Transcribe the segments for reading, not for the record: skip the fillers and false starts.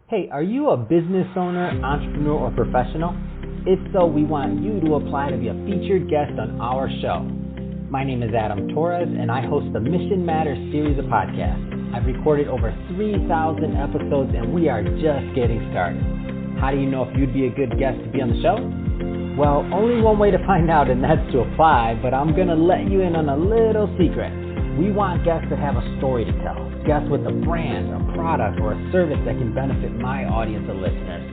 Hey, are you a business owner, entrepreneur, or professional? If so, we want you to apply to be a featured guest on our show. My name is Adam Torres, and I host the Mission Matters series of podcasts. I've recorded over 3,000 episodes, and we are just getting started. How do you know if you'd be a good guest to be on the show? Well, only one way to find out, and that's to apply, but I'm going to let you in on a little secret. We want guests that have a story to tell, guests with a brand, a product, or a service that can benefit my audience of listeners.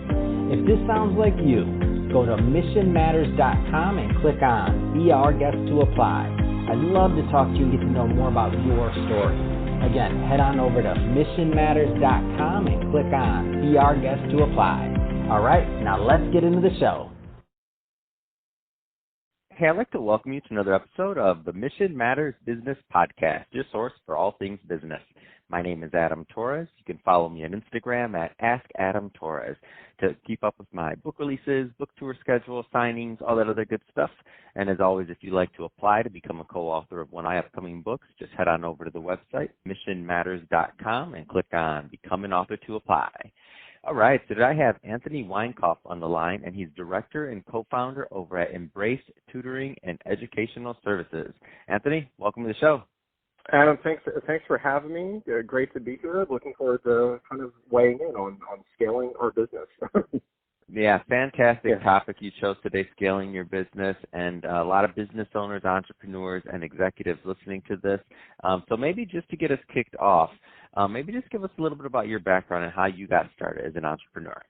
If this sounds like you, go to missionmatters.com and click on Be Our Guest to apply. I'd love to talk to you and get to know more about your story. Again, head on over to missionmatters.com and click on Be Our Guest to apply. All right, now let's get into the show. Hey, I'd like to welcome you to another episode of the Mission Matters Business Podcast, your source for all things business. My name is Adam Torres. You can follow me on Instagram at AskAdamTorres to keep up with my book releases, book tour schedule, signings, all that other good stuff. And as always, if you'd like to apply to become a co-author of one of my upcoming books, just head on over to the website, missionmatters.com, and click on Become an Author to apply. All right, so today I have Anthony Weinkopff on the line, and he's director and co-founder over at Embrace Tutoring and Educational Services. Anthony, welcome to the show. Adam, thanks for having me. Great to be here. Looking forward to kind of weighing in on scaling our business. Yeah, fantastic topic you chose today, scaling your business, and a lot of business owners, entrepreneurs, and executives listening to this. So maybe just to get us kicked off, maybe just give us a little bit about your background and how you got started as an entrepreneur.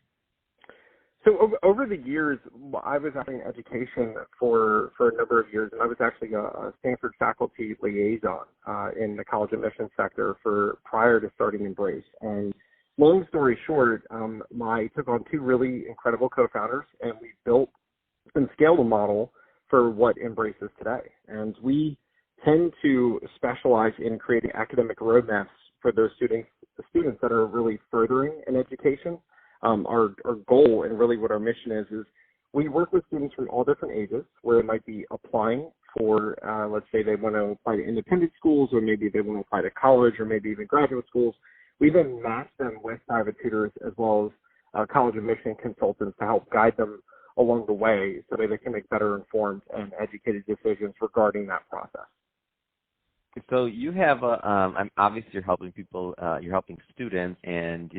So over the years, I was in education for a number of years, and I was actually a Stanford faculty liaison in the college admissions sector prior to starting Embrace. And long story short, I took on two really incredible co-founders, and we built and scaled a model for what Embrace is today. And we tend to specialize in creating academic roadmaps for those students that are really furthering in education. Our goal and really what our mission is we work with students from all different ages where it might be applying for, let's say they want to apply to independent schools, or maybe they want to apply to college, or maybe even graduate schools. We then match them with private tutors as well as college admission consultants to help guide them along the way so that they can make better informed and educated decisions regarding that process. So you have obviously you're helping people, you're helping students, and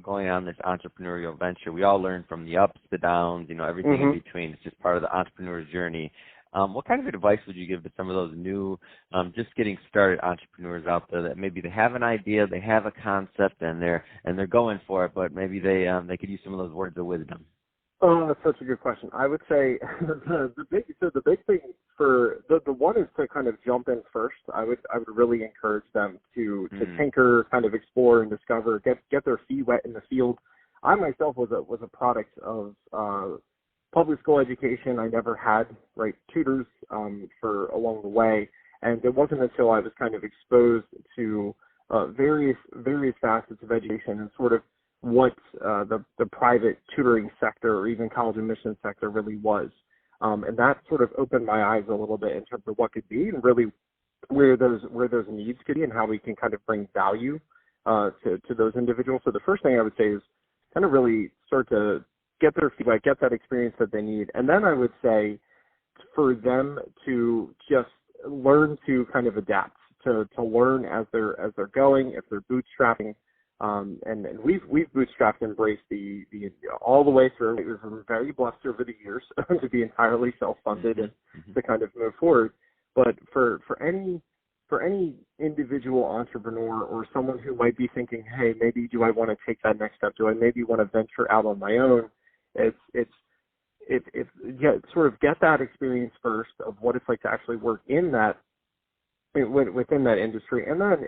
going on this entrepreneurial venture. We all learn from the ups, the downs, everything in between. It's just part of the entrepreneur's journey. What kind of advice would you give to some of those new, just getting started entrepreneurs out there that maybe they have an idea, they have a concept, and they're going for it, but maybe they could use some of those words of wisdom? Oh, that's such a good question. I would say the big thing for the one is to kind of jump in first. I would really encourage them to tinker, kind of explore and discover, get their feet wet in the field. I myself was a product of public school education. I never had tutors for along the way, and it wasn't until I was kind of exposed to various facets of education and sort of what the private tutoring sector or even college admissions sector really was. And that sort of opened my eyes a little bit in terms of what could be and really where those needs could be and how we can kind of bring value to those individuals. So the first thing I would say is kind of really start to get their feedback, get that experience that they need. And then I would say for them to just learn to kind of adapt, to learn as they're going, if they're bootstrapping. And we've bootstrapped Embrace the all the way through. It was very blessed over the years to be entirely self-funded and to kind of move forward. But for any individual entrepreneur or someone who might be thinking, hey, maybe do I want to take that next step? Do I maybe want to venture out on my own? It's sort of get that experience first of what it's like to actually work in that within that industry, and then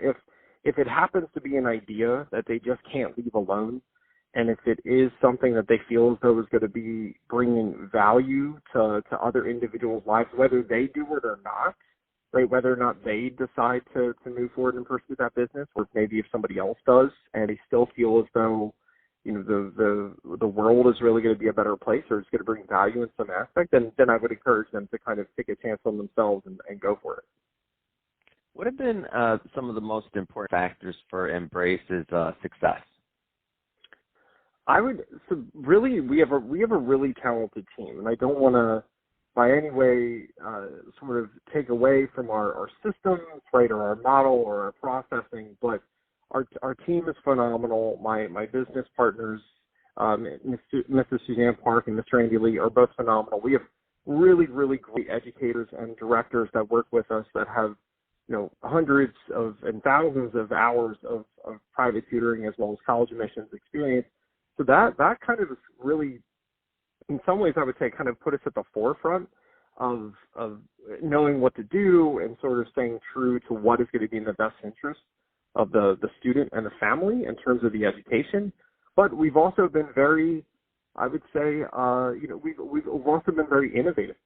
if it happens to be an idea that they just can't leave alone, and if it is something that they feel as though is going to be bringing value to other individuals' lives, whether they do it or not, whether or not they decide to move forward and pursue that business, or maybe if somebody else does and they still feel as though the world is really going to be a better place or it's going to bring value in some aspect, then I would encourage them to kind of take a chance on themselves and go for it. What have been some of the most important factors for Embrace's success? So really, we have a really talented team, and I don't want to by any way sort of take away from our systems, right, or our model or our processing, but our team is phenomenal. My business partners, Mrs. Suzanne Park and Mr. Andy Lee, are both phenomenal. We have really, really great educators and directors that work with us that have, hundreds and thousands of hours of private tutoring as well as college admissions experience. So that kind of is really, in some ways, I would say, kind of put us at the forefront of knowing what to do and sort of staying true to what is going to be in the best interest of the student and the family in terms of the education. But we've also been very, I would say, we've also been very innovative.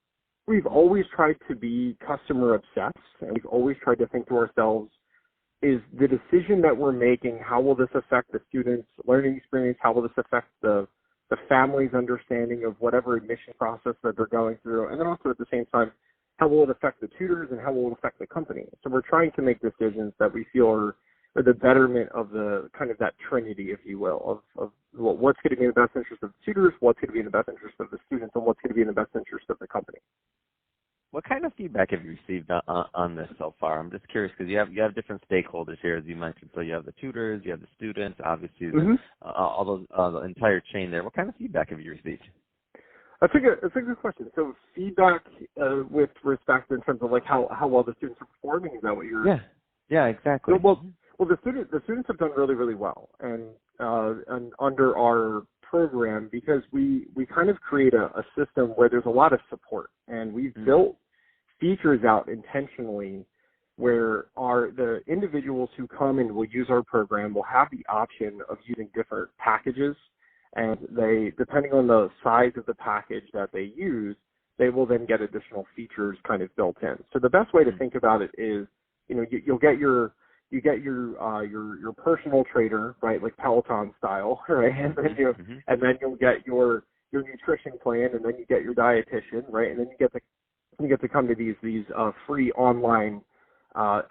We've always tried to be customer obsessed, and we've always tried to think to ourselves, is the decision that we're making, how will this affect the student's learning experience? How will this affect the family's understanding of whatever admission process that they're going through? And then also at the same time, how will it affect the tutors and how will it affect the company? So we're trying to make decisions that we feel are the betterment of the kind of that trinity, if you will, of what's going to be in the best interest of the tutors, what's going to be in the best interest of the students, and what's going to be in the best interest of the company. What kind of feedback have you received on this so far? I'm just curious because you have different stakeholders here, as you mentioned. So you have the tutors, you have the students, obviously all those the entire chain there. What kind of feedback have you received? That's a good question. So feedback with respect in terms of like how well the students are performing. Is that what you're? Yeah, exactly. Well, the students have done really, really well, and under our program, because we kind of create a system where there's a lot of support, and we've built features out intentionally where the individuals who come and will use our program will have the option of using different packages, and they, depending on the size of the package that they use, they will then get additional features kind of built in. So the best way to think about it is, you'll get your personal trainer, right, like Peloton style, right, and then you'll get your nutrition plan, and then you get your dietitian, right, and then you get to come to these free online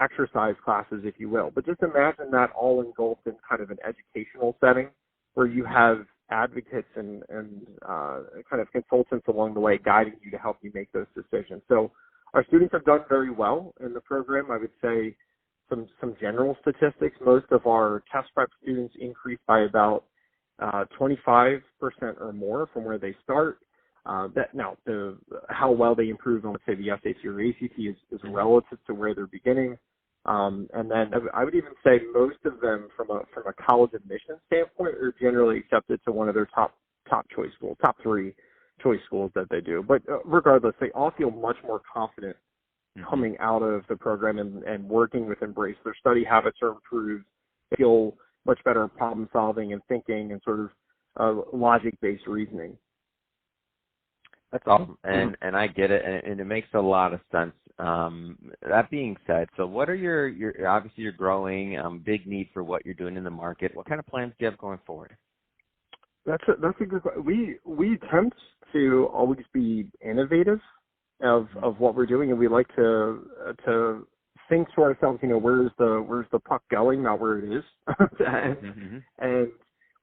exercise classes, if you will. But just imagine that all engulfed in kind of an educational setting where you have advocates and kind of consultants along the way guiding you to help you make those decisions. So our students have done very well in the program. I would say some general statistics. Most of our test prep students increased by about 25% or more from where they start. How well they improve on, let's say, the SAT or ACT is relative to where they're beginning. And then I would even say most of them, from a college admission standpoint, are generally accepted to one of their top choice schools, top 3 choice schools that they do. But regardless, they all feel much more confident coming out of the program and working with Embrace. Their study habits are improved. They feel much better at problem solving and thinking and sort of logic-based reasoning. That's awesome, and I get it, and it makes a lot of sense. That being said, so what are your obviously you're growing, big need for what you're doing in the market. What kind of plans do you have going forward? That's a good question. We attempt to always be innovative of what we're doing, and we like to think to ourselves, where's the puck going, not where it is. And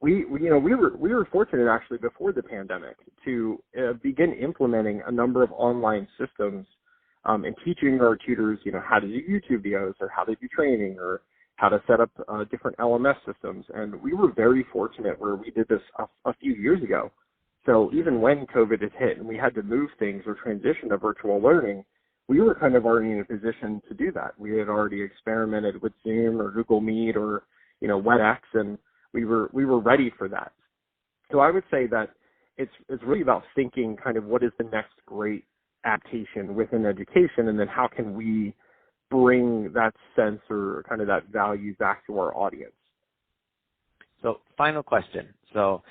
we were fortunate actually before the pandemic to begin implementing a number of online systems and teaching our tutors, how to do YouTube videos or how to do training or how to set up different LMS systems. And we were very fortunate where we did this a few years ago. So even when COVID had hit and we had to move things or transition to virtual learning, we were kind of already in a position to do that. We had already experimented with Zoom or Google Meet or, WebEx, and we were ready for that. So I would say that it's really about thinking kind of what is the next great adaptation within education, and then how can we bring that sense or kind of that value back to our audience. So final question. So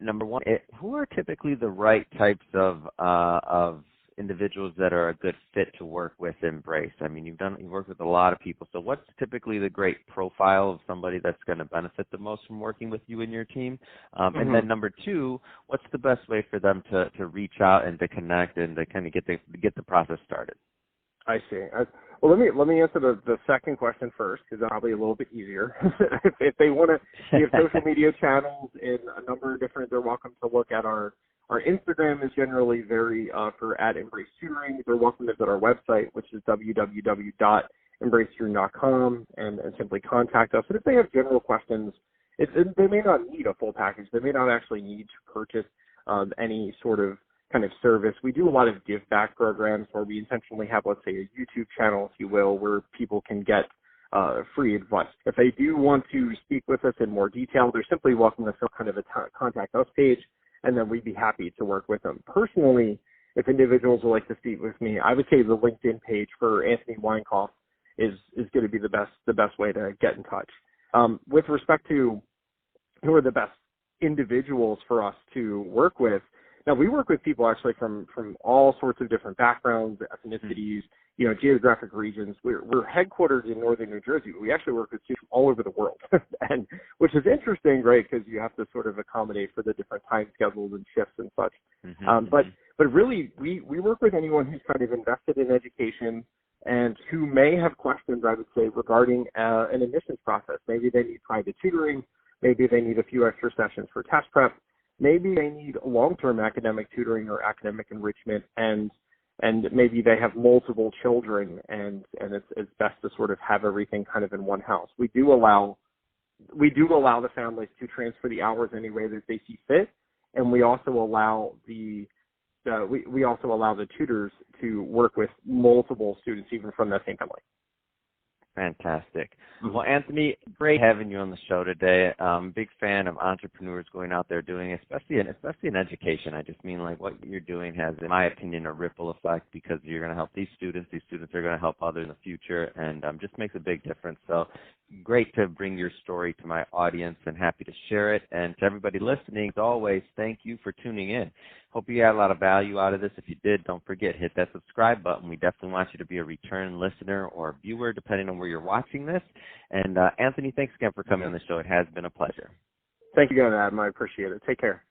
number one, who are typically the right types of individuals that are a good fit to work with Embrace? I mean, you've worked with a lot of people. So what's typically the great profile of somebody that's going to benefit the most from working with you and your team? And then number two, what's the best way for them to reach out and to connect and to kind of get the process started? I see. Well, let me answer the second question first, because that's probably a little bit easier. if they want to, we have social media channels in a number of different. They're welcome to look at our Instagram is generally very for @Embrace Tutoring. They're welcome to visit our website, which is www.embracetutoring.com, and simply contact us. And if they have general questions, they may not need a full package. They may not actually need to purchase any sort of kind of service. We do a lot of give back programs where we intentionally have, let's say, a YouTube channel, if you will, where people can get free advice. If they do want to speak with us in more detail, they're simply welcome to fill kind of a contact us page, and then we'd be happy to work with them. Personally, if individuals would like to speak with me, I would say the LinkedIn page for Anthony Weinkopff is going to be the best way to get in touch. With respect to who are the best individuals for us to work with, now we work with people actually from all sorts of different backgrounds, ethnicities, geographic regions. We're headquartered in northern New Jersey, but we actually work with students all over the world, and which is interesting, right? Because you have to sort of accommodate for the different time schedules and shifts and such. But really, we work with anyone who's kind of invested in education and who may have questions, I would say, regarding an admissions process. Maybe they need private tutoring. Maybe they need a few extra sessions for test prep. Maybe they need long-term academic tutoring or academic enrichment, and maybe they have multiple children, and it's best to sort of have everything kind of in one house. We do allow the families to transfer the hours any way that they see fit, and we also allow the tutors to work with multiple students, even from that same family. Fantastic. Well, Anthony, great having you on the show today. Big fan of entrepreneurs going out there doing, especially in education. I just mean like what you're doing has, in my opinion, a ripple effect, because you're going to help these students. These students are going to help others in the future, and just makes a big difference. So great to bring your story to my audience, and happy to share it. And to everybody listening, as always, thank you for tuning in. Hope you got a lot of value out of this. If you did, don't forget, hit that subscribe button. We definitely want you to be a return listener or viewer, depending on where you're watching this. And Anthony, thanks again for coming on the show. It has been a pleasure. Thank you again, Adam. I appreciate it. Take care.